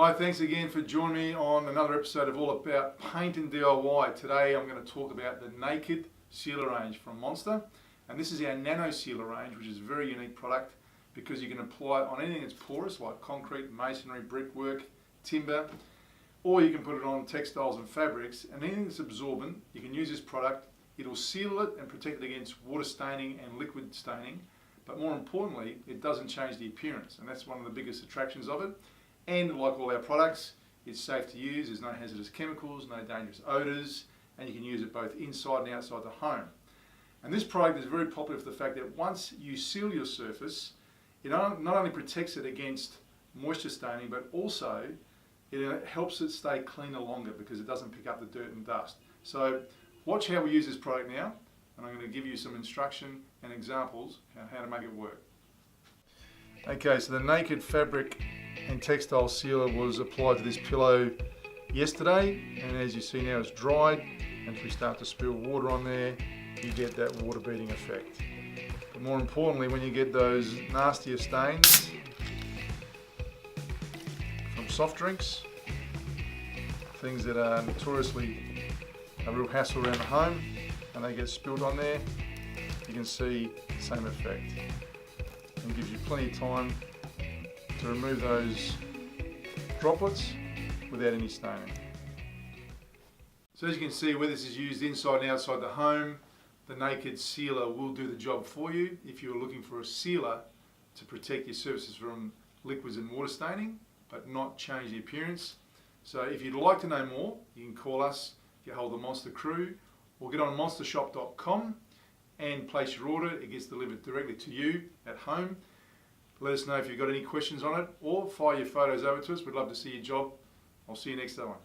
Hi, thanks again for joining me on another episode of All About Paint and DIY. Today I'm going to talk about the Naked Sealer range from Monsta. And this is our Nano Sealer range, which is a very unique product because you can apply it on anything that's porous like concrete, masonry, brickwork, timber, or you can put it on textiles and fabrics. And anything that's absorbent, you can use this product. It'll seal it and protect it against water staining and liquid staining. But more importantly, it doesn't change the appearance, and that's one of the biggest attractions of it. And like all our products, it's safe to use. There's no hazardous chemicals, no dangerous odours, and you can use it both inside and outside the home. And this product is very popular for the fact that once you seal your surface, it not only protects it against moisture staining, but also it helps it stay cleaner longer because it doesn't pick up the dirt and dust. So watch how we use this product now, and I'm going to give you some instruction and examples on how to make it work. Okay, so the Naked fabric and textile sealer was applied to this pillow yesterday, and as you see now it's dried, and if we start to spill water on there, you get that water beading effect. But more importantly, when you get those nastier stains from soft drinks, things that are notoriously a real hassle around the home, and they get spilled on there, you can see the same effect. And gives you plenty of time to remove those droplets without any staining. So as you can see, where this is used inside and outside the home, the Naked Sealer will do the job for you. If you're looking for a sealer to protect your surfaces from liquids and water staining, but not change the appearance. So if you'd like to know more, you can call us, get hold of the Monsta crew, or get on monstershop.com and place your order. It gets delivered directly to you at home. Let us know if you've got any questions on it, or fire your photos over to us. We'd love to see your job. I'll see you next time.